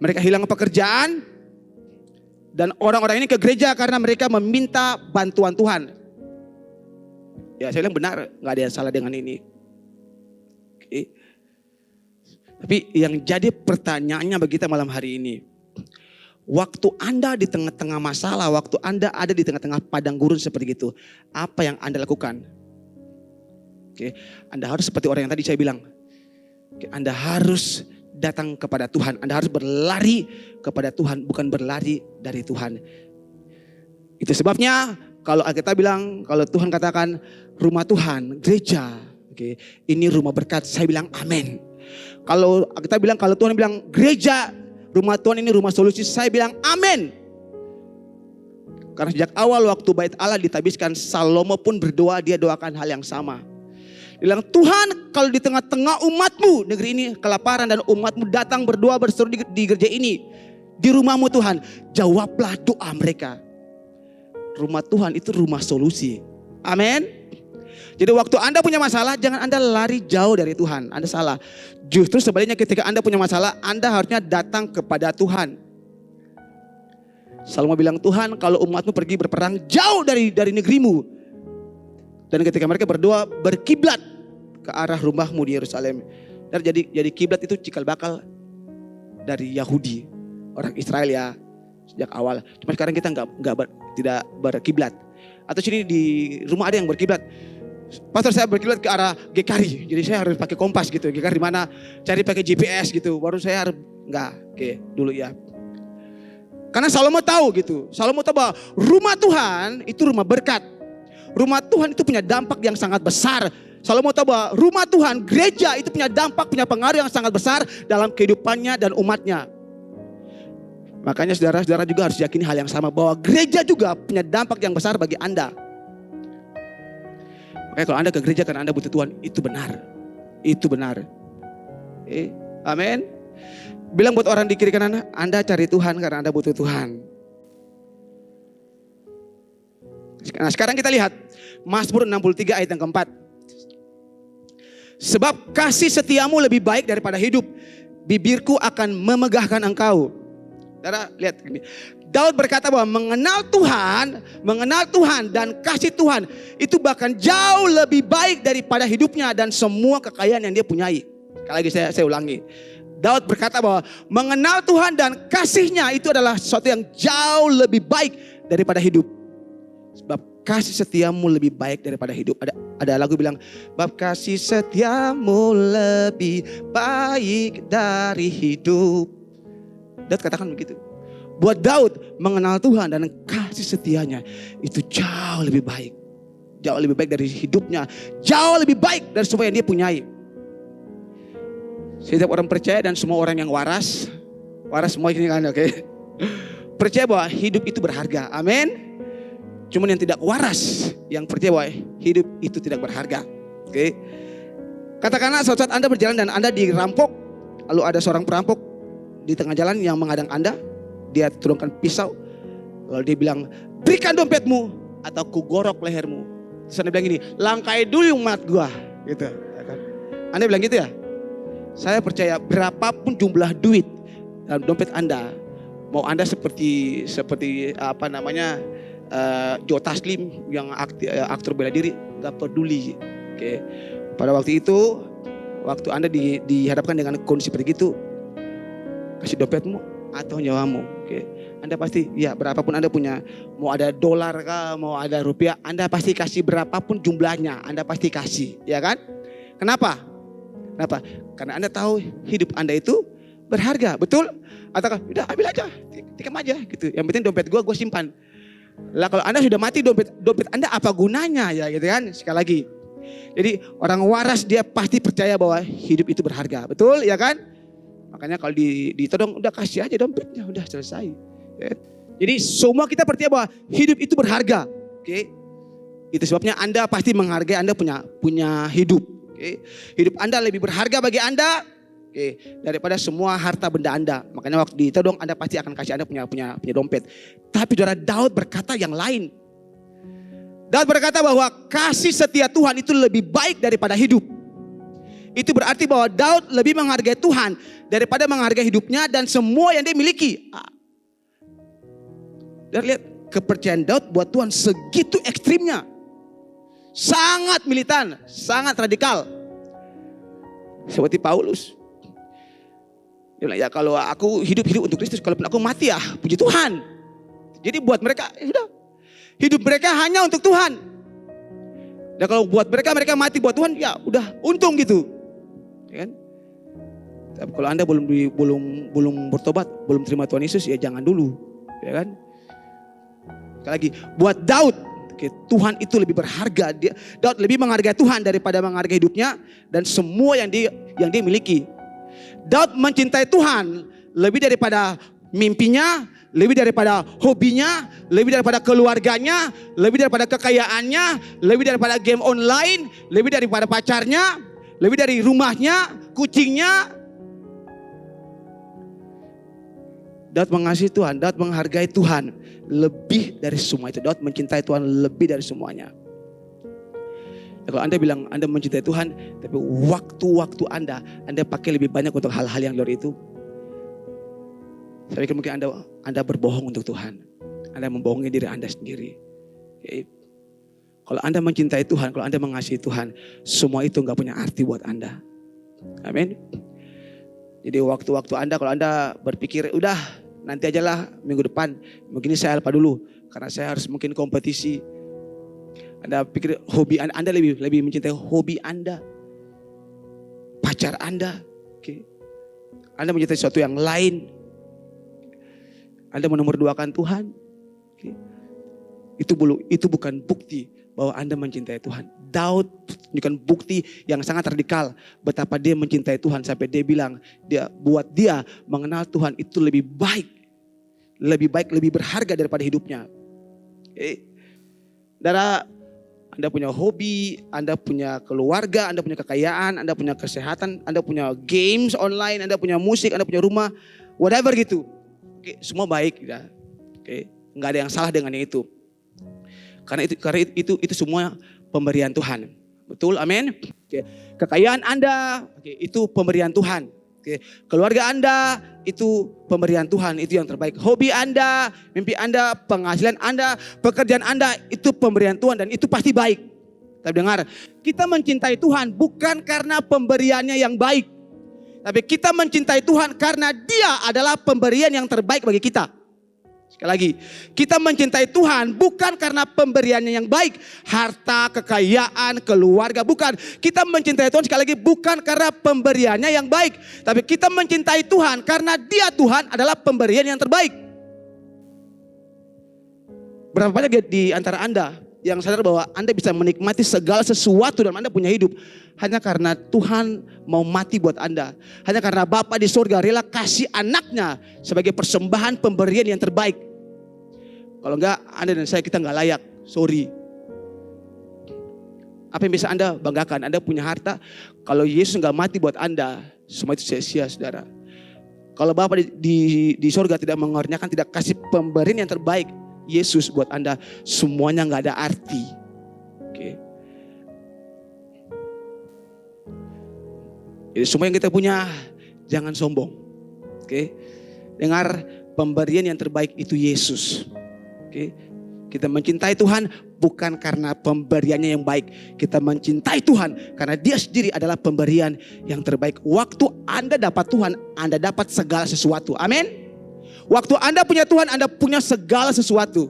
Mereka hilang pekerjaan. Dan orang-orang ini ke gereja karena mereka meminta bantuan Tuhan. Ya saya bilang benar, gak ada yang salah dengan ini. Oke. Tapi yang jadi pertanyaannya bagi kita malam hari ini. Waktu Anda di tengah-tengah masalah, waktu Anda ada di tengah-tengah padang gurun seperti itu, apa yang Anda lakukan? Oke, Anda harus seperti orang yang tadi saya bilang. Oke, Anda harus datang kepada Tuhan. Anda harus berlari kepada Tuhan, bukan berlari dari Tuhan. Itu sebabnya kalau kita bilang, kalau Tuhan katakan rumah Tuhan, gereja, oke, ini rumah berkat, saya bilang amin. Kalau kita bilang, kalau Tuhan bilang gereja, rumah Tuhan ini rumah solusi, saya bilang amin. Karena sejak awal waktu bait Allah ditabiskan, Salomo pun berdoa, dia doakan hal yang sama. Dia bilang, Tuhan kalau di tengah-tengah umatmu, negeri ini kelaparan dan umatmu datang berdoa berseru di gereja ini, di rumahmu Tuhan, jawablah doa mereka. Rumah Tuhan itu rumah solusi. Amin. Jadi waktu Anda punya masalah, jangan Anda lari jauh dari Tuhan. Anda salah. Justru sebaliknya ketika Anda punya masalah, Anda harusnya datang kepada Tuhan. Salomo bilang, Tuhan kalau umatmu pergi berperang jauh dari negerimu. Dan ketika mereka berdoa, berkiblat ke arah rumahmu di Yerusalem. Dan jadi kiblat itu cikal bakal dari Yahudi, orang Israel ya sejak awal. Cuma sekarang kita tidak berkiblat. Atau sini di rumah ada yang berkiblat. Pastor saya berkiblat ke arah GKRI. Jadi saya harus pakai kompas gitu. GKRI di mana? Cari pakai GPS gitu. Baru saya harus oke, dulu ya. Karena Salomo tahu gitu. Salomo tahu bahwa rumah Tuhan itu rumah berkat. Rumah Tuhan itu punya dampak yang sangat besar. Salomo tahu bahwa rumah Tuhan, gereja itu punya dampak, punya pengaruh yang sangat besar dalam kehidupannya dan umatnya. Makanya saudara-saudara juga harus yakini hal yang sama. Bahwa gereja juga punya dampak yang besar bagi Anda. Makanya kalau Anda ke gereja karena Anda butuh Tuhan, itu benar. Itu benar. Amin. Bilang buat orang di kiri kanan, Anda cari Tuhan karena Anda butuh Tuhan. Nah sekarang kita lihat Mazmur 63 ayat yang keempat. Sebab kasih setiamu lebih baik daripada hidup. Bibirku akan memegahkan engkau. Saudara lihat ini. Daud berkata bahwa mengenal Tuhan dan kasih Tuhan itu bahkan jauh lebih baik daripada hidupnya dan semua kekayaan yang dia punyai. Sekali lagi saya ulangi. Daud berkata bahwa mengenal Tuhan dan kasihnya itu adalah sesuatu yang jauh lebih baik daripada hidup. Sebab kasih setiamu lebih baik daripada hidup. Ada lagu bilang, bab kasih setiamu lebih baik dari hidup. Daud katakan begitu. Buat Daud mengenal Tuhan dan kasih setianya itu jauh lebih baik. Jauh lebih baik dari hidupnya. Jauh lebih baik dari semua yang dia punyai. Setiap orang percaya dan semua orang yang waras semua ini kan, oke. Percaya bahwa hidup itu berharga. Amin. Cuman yang tidak waras yang percaya bahwa hidup itu tidak berharga. Oke. Katakanlah suatu saat Anda berjalan dan Anda dirampok. Lalu ada seorang perampok di tengah jalan yang menghadang Anda. Dia turunkan pisau. Lalu dia bilang, berikan dompetmu atau kugorok lehermu. Terus Anda bilang gini, langkai dulu umat gua. Gitu. Anda bilang gitu ya? Saya percaya berapapun jumlah duit dalam dompet Anda. Mau Anda seperti apa namanya, Joe Taslim yang aktor bela diri. Gak peduli. Oke. Pada waktu itu, waktu Anda dihadapkan dengan kondisi seperti itu, kasih dompetmu atau nyawamu. Oke. Anda pasti, ya berapapun Anda punya, mau ada dolar kah, mau ada rupiah, Anda pasti kasih berapapun jumlahnya, Anda pasti kasih, ya kan? Kenapa? Karena Anda tahu hidup Anda itu berharga, betul? Atau udah ambil aja, tikam aja gitu. Yang penting dompet gue simpan. Lah kalau Anda sudah mati, dompet Anda apa gunanya ya gitu kan? Sekali lagi. Jadi orang waras dia pasti percaya bahwa hidup itu berharga, betul ya kan? Makanya kalau ditodong udah kasih aja dompetnya, udah selesai. Ya. Jadi semua kita percaya bahwa hidup itu berharga. Oke. Itu sebabnya Anda pasti menghargai Anda punya hidup. Oke. Hidup Anda lebih berharga bagi Anda, oke, daripada semua harta benda Anda. Makanya waktu ditodong Anda pasti akan kasih Anda punya dompet. Tapi saudara Daud berkata yang lain. Daud berkata bahwa kasih setia Tuhan itu lebih baik daripada hidup. Itu berarti bahwa Daud lebih menghargai Tuhan daripada menghargai hidupnya dan semua yang dia miliki. Dan lihat kepercayaan Daud buat Tuhan segitu ekstrimnya. Sangat militan, sangat radikal. Seperti Paulus. Dia bilang, ya kalau aku hidup untuk Kristus, kalaupun aku mati ya puji Tuhan. Jadi buat mereka, ya sudah. Hidup mereka hanya untuk Tuhan. Dan kalau buat mereka mati buat Tuhan, ya udah untung gitu. Ya kan? Tapi kalau Anda belum bertobat, belum terima Tuhan Yesus, ya jangan dulu. Ya kan? Sekali lagi, buat Daud, Tuhan itu lebih berharga. Daud lebih menghargai Tuhan daripada menghargai hidupnya dan semua yang dia miliki. Daud mencintai Tuhan lebih daripada mimpinya, lebih daripada hobinya, lebih daripada keluarganya, lebih daripada kekayaannya, lebih daripada game online, lebih daripada pacarnya, lebih dari rumahnya, kucingnya. Daud mengasihi Tuhan, Daud menghargai Tuhan lebih dari semua itu. Daud mencintai Tuhan lebih dari semuanya. Kalau Anda bilang Anda mencintai Tuhan, tapi waktu-waktu Anda pakai lebih banyak untuk hal-hal yang luar itu, saya pikir mungkin Anda berbohong untuk Tuhan. Anda membohongi diri Anda sendiri. Okay. Kalau Anda mencintai Tuhan, kalau Anda mengasihi Tuhan, semua itu gak punya arti buat Anda. Amin. Jadi waktu-waktu Anda, kalau Anda berpikir, udah nanti ajalah minggu depan, mungkin saya lupa dulu, karena saya harus mungkin kompetisi. Anda pikir hobi Anda lebih mencintai hobi Anda, pacar Anda. Okay. Anda mencintai sesuatu yang lain. Anda menomorduakan Tuhan. Okay. Itu bukan bukti bahwa Anda mencintai Tuhan. Daud menunjukkan bukti yang sangat radikal betapa dia mencintai Tuhan sampai dia bilang buat dia mengenal Tuhan itu lebih baik, lebih berharga daripada hidupnya. Okay. Anda punya hobi, Anda punya keluarga, Anda punya kekayaan, Anda punya kesehatan, Anda punya games online, Anda punya musik, Anda punya rumah, whatever gitu. Oke, semua baik, ya. Oke, nggak ada yang salah dengan itu. Karena itu semua pemberian Tuhan. Betul, amin. Oke, kekayaan Anda, itu pemberian Tuhan. Oke, keluarga Anda itu pemberian Tuhan, itu yang terbaik. Hobi Anda, mimpi Anda, penghasilan Anda, pekerjaan Anda itu pemberian Tuhan dan itu pasti baik. Tapi dengar, kita mencintai Tuhan bukan karena pemberiannya yang baik. Tapi kita mencintai Tuhan karena Dia adalah pemberian yang terbaik bagi kita. Sekali lagi, kita mencintai Tuhan bukan karena pemberiannya yang baik. Harta, kekayaan, keluarga, bukan. Kita mencintai Tuhan sekali lagi bukan karena pemberiannya yang baik. Tapi kita mencintai Tuhan karena Dia Tuhan adalah pemberian yang terbaik. Berapa banyak di antara Anda yang sadar bahwa Anda bisa menikmati segala sesuatu dalam Anda punya hidup hanya karena Tuhan mau mati buat Anda. Hanya karena Bapa di surga rela kasih anaknya sebagai persembahan pemberian yang terbaik. Kalau enggak, Anda dan saya kita enggak layak. Sorry. Apa yang bisa Anda banggakan? Anda punya harta. Kalau Yesus enggak mati buat Anda, semua itu sia-sia, saudara. Kalau Bapa di surga tidak mengaruniakan, tidak kasih pemberian yang terbaik, Yesus buat Anda, semuanya enggak ada arti. Oke. Jadi semua yang kita punya, jangan sombong. Oke. Dengar, pemberian yang terbaik itu Yesus. Oke. Kita mencintai Tuhan bukan karena pemberiannya yang baik. Kita mencintai Tuhan karena Dia sendiri adalah pemberian yang terbaik. Waktu Anda dapat Tuhan, Anda dapat segala sesuatu. Amin. Waktu Anda punya Tuhan, Anda punya segala sesuatu.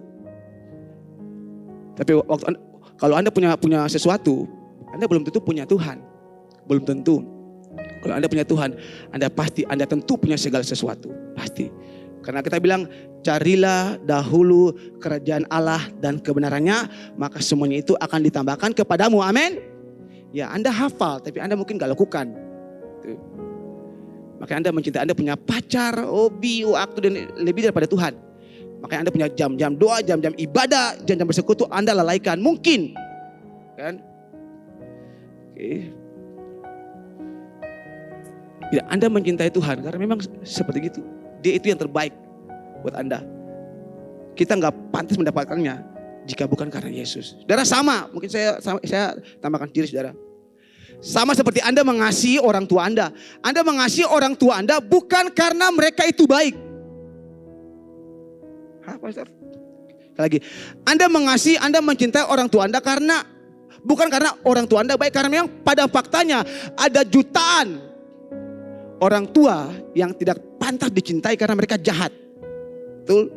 Tapi kalau Anda punya sesuatu, Anda belum tentu punya Tuhan. Belum tentu. Kalau Anda punya Tuhan, Anda tentu punya segala sesuatu. Pasti. Karena kita bilang, carilah dahulu kerajaan Allah dan kebenarannya, maka semuanya itu akan ditambahkan kepadamu. Amin. Ya, Anda hafal, tapi Anda mungkin gak lakukan. Makanya Anda mencintai, Anda punya pacar, hobi, waktu, dan lebih daripada Tuhan. Makanya Anda punya jam-jam doa, jam-jam ibadah, jam-jam bersekutu, Anda lalaikan. Mungkin. Kan? Oke. Ya, Anda mencintai Tuhan karena memang seperti itu. Dia itu yang terbaik buat Anda. Kita gak pantas mendapatkannya jika bukan karena Yesus. Saudara, sama. Mungkin saya tambahkan diri saudara. Sama seperti Anda mengasihi orang tua Anda. Anda mengasihi orang tua Anda bukan karena mereka itu baik. Hah, Pastor? Lagi. Anda mengasihi, Anda mencintai orang tua Anda bukan karena orang tua Anda baik. Karena memang pada faktanya ada jutaan orang tua yang tidak pantas dicintai karena mereka jahat. Betul?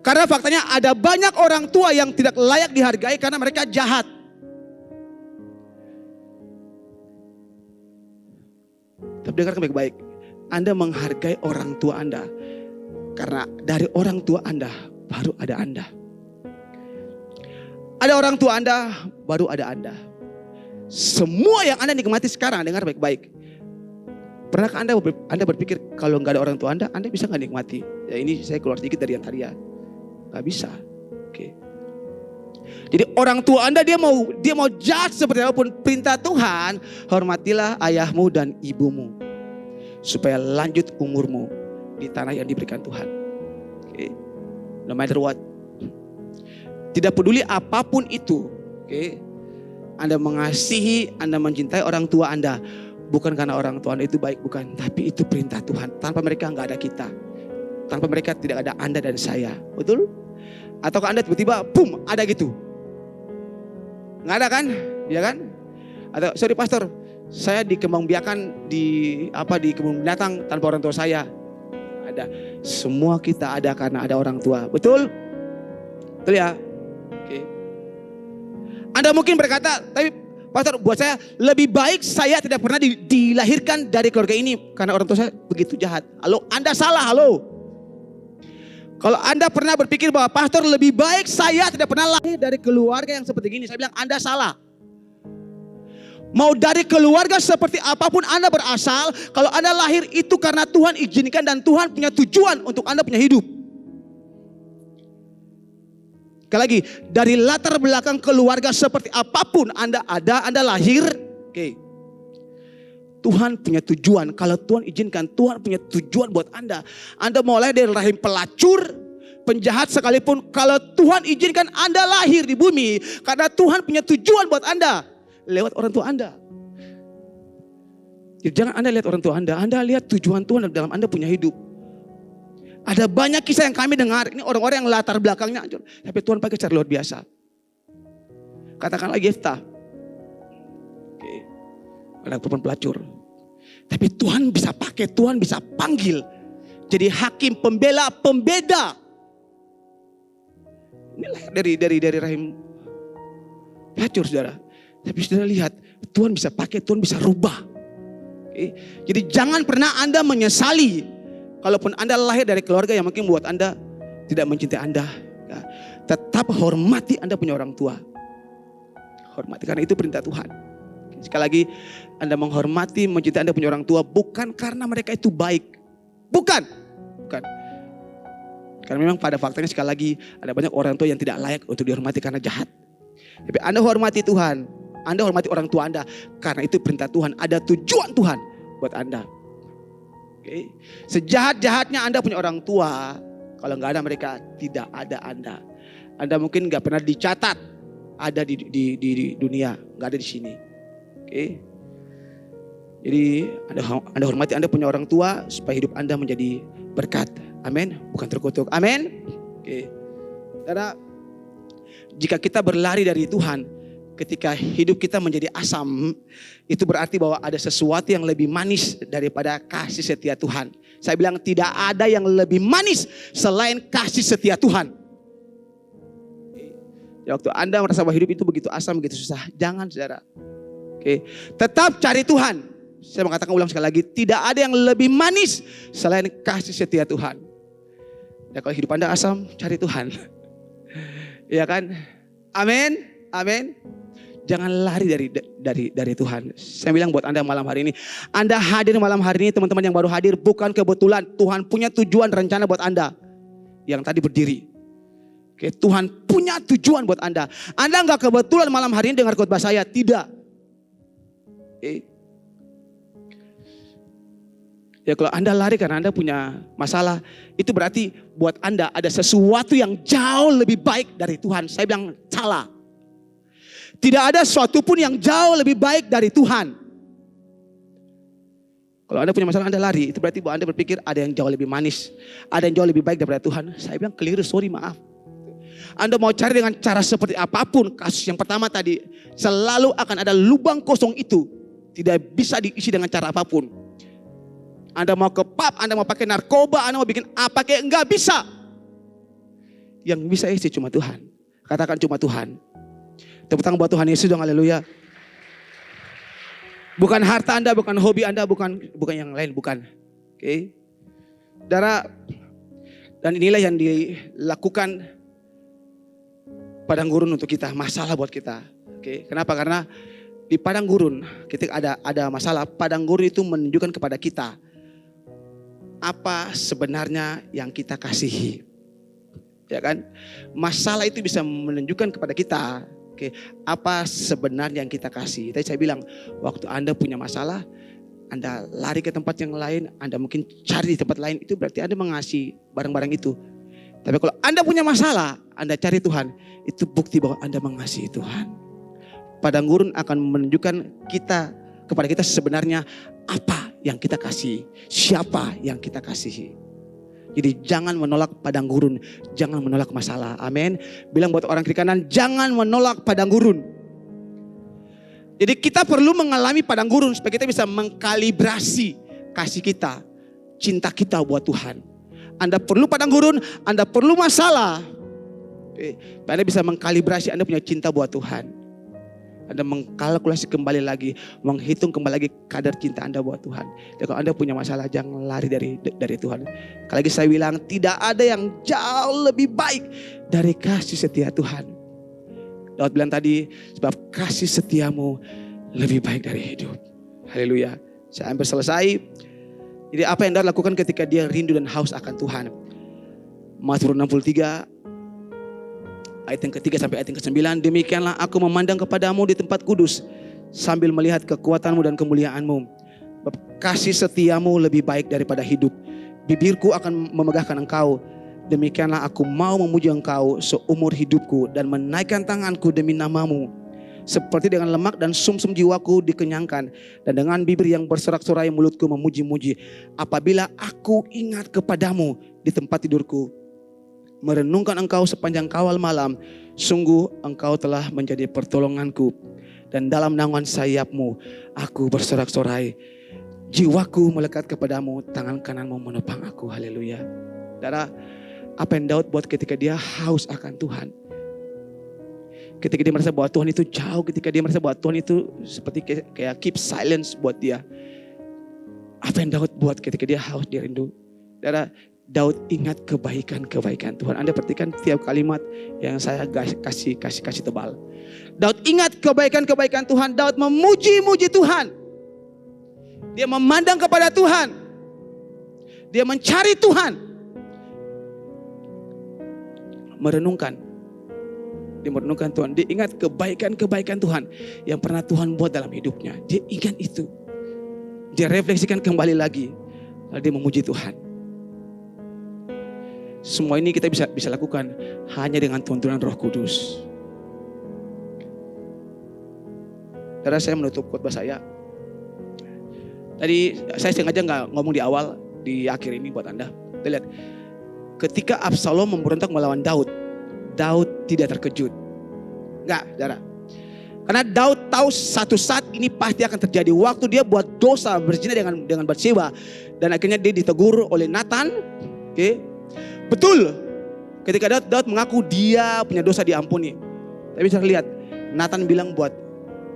Karena faktanya ada banyak orang tua yang tidak layak dihargai karena mereka jahat. Tapi dengarkan baik-baik. Anda menghargai orang tua Anda karena dari orang tua Anda baru ada Anda. Ada orang tua Anda, baru ada Anda. Semua yang Anda nikmati sekarang, dengar baik-baik. Pernahkah Anda berpikir kalau nggak ada orang tua Anda bisa nggak nikmati? Ya, ini saya keluar sedikit dari yang tadi ya. Nggak bisa. Oke. Jadi orang tua Anda dia mau jahat seperti apapun, perintah Tuhan, hormatilah ayahmu dan ibumu supaya lanjut umurmu di tanah yang diberikan Tuhan. Oke. No matter what. Tidak peduli apapun itu. Oke. Anda mengasihi, Anda mencintai orang tua Anda. Bukan karena orang tua Anda itu baik, bukan. Tapi itu perintah Tuhan. Tanpa mereka nggak ada kita. Tanpa mereka tidak ada Anda dan saya. Betul? Atau Anda tiba-tiba, boom, ada gitu. Nggak ada kan? Ya kan? Atau, sorry pastor, saya dikembangbiakan di kebun binatang tanpa orang tua saya. Ada. Semua kita ada karena ada orang tua. Betul? Betul ya? Oke. Anda mungkin berkata, tapi pastor, buat saya lebih baik saya tidak pernah dilahirkan dari keluarga ini karena orang tua saya begitu jahat. Halo, Anda salah, halo. Kalau Anda pernah berpikir bahwa pastor lebih baik saya tidak pernah lahir dari keluarga yang seperti gini, saya bilang Anda salah. Mau dari keluarga seperti apapun Anda berasal, kalau Anda lahir itu karena Tuhan izinkan dan Tuhan punya tujuan untuk Anda punya hidup. Sekali lagi, dari latar belakang keluarga seperti apapun Anda ada, Anda lahir, oke. Tuhan punya tujuan. Kalau Tuhan izinkan, Tuhan punya tujuan buat Anda. Anda mau lahir dari rahim pelacur, penjahat sekalipun, kalau Tuhan izinkan Anda lahir di bumi, karena Tuhan punya tujuan buat Anda. Lewat orang tua Anda. Jadi jangan Anda lihat orang tua Anda lihat tujuan Tuhan dalam Anda punya hidup. Ada banyak kisah yang kami dengar, ini orang-orang yang latar belakangnya hancur, tapi Tuhan pakai cara luar biasa. Katakanlah Yeftah. Oke. Ada perempuan pelacur. Tapi Tuhan bisa pakai, Tuhan bisa panggil jadi hakim, pembela, pembeda. Inilah dari rahim pelacur, saudara. Tapi saudara lihat, Tuhan bisa pakai, Tuhan bisa rubah. Oke. Jadi jangan pernah Anda menyesali. Kalaupun Anda lahir dari keluarga yang mungkin buat Anda tidak mencintai Anda. Ya. Tetap hormati Anda punya orang tua. Hormati, karena itu perintah Tuhan. Sekali lagi, Anda menghormati, mencintai Anda punya orang tua bukan karena mereka itu baik. Bukan. Karena memang pada faktanya sekali lagi ada banyak orang tua yang tidak layak untuk dihormati karena jahat. Tapi Anda hormati Tuhan. Anda hormati orang tua Anda. Karena itu perintah Tuhan. Ada tujuan Tuhan buat Anda. Oke. Sejahat-jahatnya Anda punya orang tua, kalau nggak ada mereka, tidak ada Anda. Anda mungkin nggak pernah dicatat ada di dunia, nggak ada di sini. Oke. Jadi Anda hormati Anda punya orang tua supaya hidup Anda menjadi berkat. Amin. Bukan terkutuk. Amin. Oke. Karena jika kita berlari dari Tuhan, ketika hidup kita menjadi asam, itu berarti bahwa ada sesuatu yang lebih manis daripada kasih setia Tuhan. Saya bilang tidak ada yang lebih manis selain kasih setia Tuhan. Ya, waktu Anda merasa bahwa hidup itu begitu asam, begitu susah, jangan, saudara. Oke, tetap cari Tuhan. Saya mengatakan ulang sekali lagi, tidak ada yang lebih manis selain kasih setia Tuhan. Ya, kalau hidup Anda asam, cari Tuhan. Iya kan? Amin. Amin. Jangan lari dari Tuhan. Saya bilang buat Anda malam hari ini, Anda hadir malam hari ini, teman-teman yang baru hadir, bukan kebetulan. Tuhan punya tujuan, rencana buat Anda. Yang tadi berdiri. Oke, Tuhan punya tujuan buat Anda. Anda nggak kebetulan malam hari ini dengar khotbah saya, tidak. Oke. Ya, kalau Anda lari karena Anda punya masalah, itu berarti buat Anda ada sesuatu yang jauh lebih baik dari Tuhan. Saya bilang salah. Tidak ada sesuatu pun yang jauh lebih baik dari Tuhan. Kalau Anda punya masalah, Anda lari, itu berarti bahwa Anda berpikir ada yang jauh lebih manis, ada yang jauh lebih baik daripada Tuhan. Saya bilang keliru, sorry, maaf. Anda mau cari dengan cara seperti apapun, kasus yang pertama tadi, selalu akan ada lubang kosong itu. Tidak bisa diisi dengan cara apapun. Anda mau ke pub, Anda mau pakai narkoba, Anda mau bikin apa kayak enggak bisa. Yang bisa isi cuma Tuhan. Katakan cuma Tuhan. Tepuk tangan buat Tuhan Yesus dong, haleluya. Bukan harta Anda, bukan hobi Anda, bukan yang lain, bukan. Oke. Saudara, dan inilah yang dilakukan padang gurun untuk kita, masalah buat kita. Oke. Kenapa? Karena di padang gurun, ketika ada masalah, padang gurun itu menunjukkan kepada kita apa sebenarnya yang kita kasihi. Ya kan? Masalah itu bisa menunjukkan kepada kita apa sebenarnya yang kita kasih. Tadi saya bilang, waktu Anda punya masalah, Anda lari ke tempat yang lain, Anda mungkin cari di tempat lain, itu berarti Anda mengasihi barang-barang itu. Tapi kalau Anda punya masalah, Anda cari Tuhan, itu bukti bahwa Anda mengasihi Tuhan. padang gurun akan menunjukkan kepada kita sebenarnya apa yang kita kasih, siapa yang kita kasihi. Jadi jangan menolak padang gurun, jangan menolak masalah. Amin. Bilang buat orang kiri kanan, jangan menolak padang gurun. Jadi kita perlu mengalami padang gurun supaya kita bisa mengkalibrasi kasih kita, cinta kita buat Tuhan. Anda perlu padang gurun, Anda perlu masalah. Anda bisa mengkalibrasi Anda punya cinta buat Tuhan. Anda mengkalkulasi kembali lagi, menghitung kembali lagi kadar cinta Anda buat Tuhan. Dan kalau Anda punya masalah, jangan lari dari Tuhan. Sekali lagi saya bilang, tidak ada yang jauh lebih baik dari kasih setia Tuhan. Daud bilang tadi, sebab kasih setiamu lebih baik dari hidup. Haleluya. Saya hampir selesai. Jadi apa yang Daud lakukan ketika dia rindu dan haus akan Tuhan? Mazmur 63 ayat yang ketiga sampai ayat yang ke-9. Demikianlah aku memandang kepadamu di tempat kudus, sambil melihat kekuatanmu dan kemuliaanmu. Kasih setiamu lebih baik daripada hidup. Bibirku akan memegahkan engkau. Demikianlah aku mau memuji engkau seumur hidupku, dan menaikkan tanganku demi namamu. Seperti dengan lemak dan sumsum jiwaku dikenyangkan, dan dengan bibir yang bersorak-sorai mulutku memuji-muji. Apabila aku ingat kepadamu di tempat tidurku, merenungkan engkau sepanjang kawal malam, sungguh engkau telah menjadi pertolonganku, dan dalam naungan sayapmu aku bersorak-sorai. Jiwaku melekat kepadamu, tangan kananmu menopang aku. Haleluya. Saudara, apa yang Daud buat ketika dia haus akan Tuhan? Ketika dia merasa bahwa Tuhan itu jauh, ketika dia merasa bahwa Tuhan itu seperti kayak keep silence buat dia. Apa yang Daud buat ketika dia haus, dia rindu? Saudara, Daud ingat kebaikan-kebaikan Tuhan. Anda perhatikan tiap kalimat yang saya kasih tebal. Daud ingat kebaikan-kebaikan Tuhan. Daud memuji-muji Tuhan. Dia memandang kepada Tuhan. Dia mencari Tuhan. Merenungkan. Dia merenungkan Tuhan. Dia ingat kebaikan-kebaikan Tuhan yang pernah Tuhan buat dalam hidupnya. Dia ingat itu. Dia refleksikan kembali lagi. Lalu dia memuji Tuhan. Semua ini kita bisa lakukan hanya dengan tuntunan Roh Kudus. Karena saya menutup khotbah saya. Tadi saya sengaja nggak ngomong di awal, di akhir ini buat Anda. Kita lihat, ketika Absalom memberontak melawan Daud, Daud tidak terkejut. Enggak, saudara. Karena Daud tahu satu saat ini pasti akan terjadi. Waktu dia buat dosa berzina dengan Batseba, dan akhirnya dia ditegur oleh Nathan. Oke. Betul, ketika Daud mengaku dia punya dosa diampuni. Tapi bisa lihat, Nathan bilang buat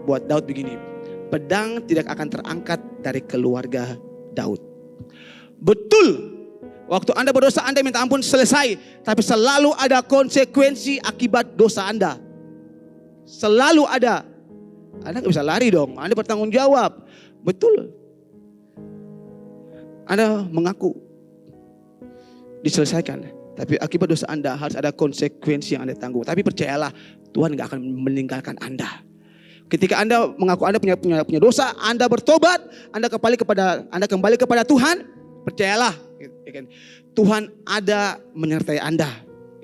Daud begini, pedang tidak akan terangkat dari keluarga Daud. Betul, waktu Anda berdosa Anda minta ampun selesai, tapi selalu ada konsekuensi akibat dosa Anda. Selalu ada. Anda gak bisa lari dong, Anda bertanggung jawab. Betul, Anda mengaku diselesaikan, tapi akibat dosa Anda harus ada konsekuensi yang Anda tanggung. Tapi percayalah, Tuhan gak akan meninggalkan Anda. Ketika Anda mengaku Anda punya dosa, Anda bertobat, Anda kembali kepada Tuhan, percayalah, Tuhan ada menyertai Anda.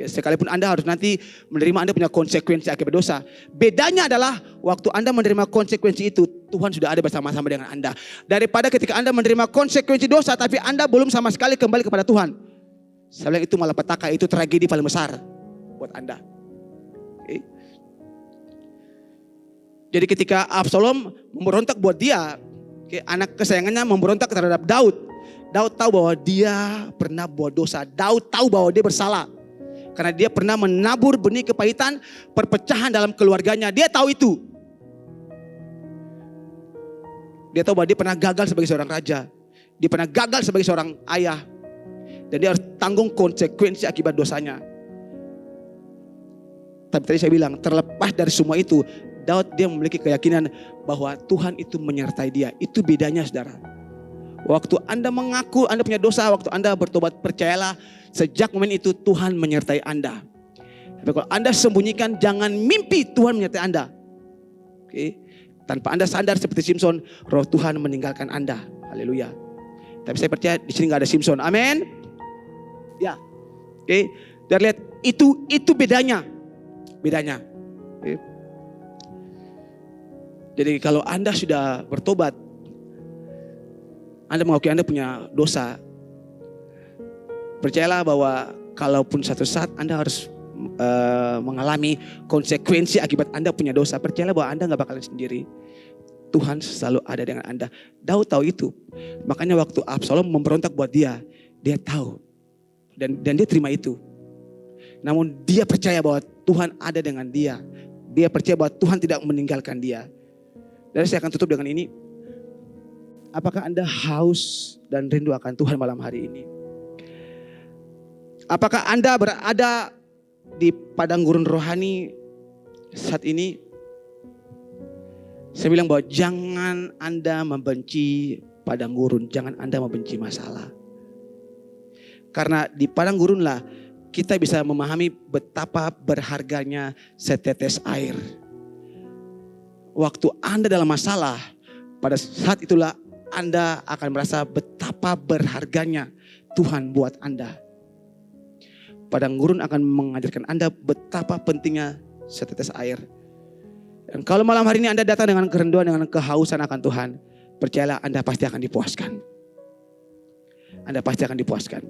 Sekalipun Anda harus nanti menerima Anda punya konsekuensi akibat dosa. Bedanya adalah waktu Anda menerima konsekuensi itu, Tuhan sudah ada bersama-sama dengan Anda. Daripada ketika Anda menerima konsekuensi dosa tapi Anda belum sama sekali kembali kepada Tuhan. Saya bilang itu malah petaka, itu tragedi paling besar buat Anda. Okay. Jadi ketika Absalom memberontak buat dia, anak kesayangannya memberontak terhadap Daud. Daud tahu bahwa dia pernah buat dosa. Daud tahu bahwa dia bersalah. Karena dia pernah menabur benih kepahitan, perpecahan dalam keluarganya. Dia tahu itu. Dia tahu bahwa dia pernah gagal sebagai seorang raja. Dia pernah gagal sebagai seorang ayah. Dan dia harus tanggung konsekuensi akibat dosanya. Tapi tadi saya bilang, terlepas dari semua itu, Daud dia memiliki keyakinan bahwa Tuhan itu menyertai dia. Itu bedanya, saudara. Waktu Anda mengaku Anda punya dosa, waktu Anda bertobat, percayalah, sejak momen itu Tuhan menyertai Anda. Tapi kalau Anda sembunyikan, jangan mimpi Tuhan menyertai Anda. Oke. Tanpa Anda sadar seperti Simpson, roh Tuhan meninggalkan Anda. Haleluya. Tapi saya percaya di sini nggak ada Simpson. Amin. Ya, oke. Dan lihat itu bedanya. Oke. Jadi kalau Anda sudah bertobat, Anda mengakui Anda punya dosa, percayalah bahwa kalaupun satu saat Anda harus mengalami konsekuensi akibat Anda punya dosa, percayalah bahwa Anda gak bakalan sendiri. Tuhan selalu ada dengan Anda. Daud tahu itu. Makanya waktu Absalom memberontak buat dia tahu. Dan dia terima itu. Namun dia percaya bahwa Tuhan ada dengan dia. Dia percaya bahwa Tuhan tidak meninggalkan dia. Dan saya akan tutup dengan ini. Apakah Anda haus dan rindu akan Tuhan malam hari ini? Apakah Anda berada di padang gurun rohani saat ini? Saya bilang bahwa jangan Anda membenci padang gurun, jangan Anda membenci masalah. Karena di padang gurunlah kita bisa memahami betapa berharganya setetes air. Waktu Anda dalam masalah, pada saat itulah Anda akan merasa betapa berharganya Tuhan buat Anda. Padang gurun akan mengajarkan Anda betapa pentingnya setetes air. Dan kalau malam hari ini Anda datang dengan kerinduan, dengan kehausan akan Tuhan, percayalah Anda pasti akan dipuaskan. Anda pasti akan dipuaskan.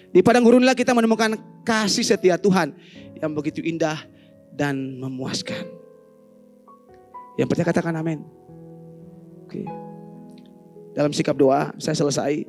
Di padang gurunlah kita menemukan kasih setia Tuhan yang begitu indah dan memuaskan. Yang percaya katakan amin. Oke. Dalam sikap doa, saya selesai.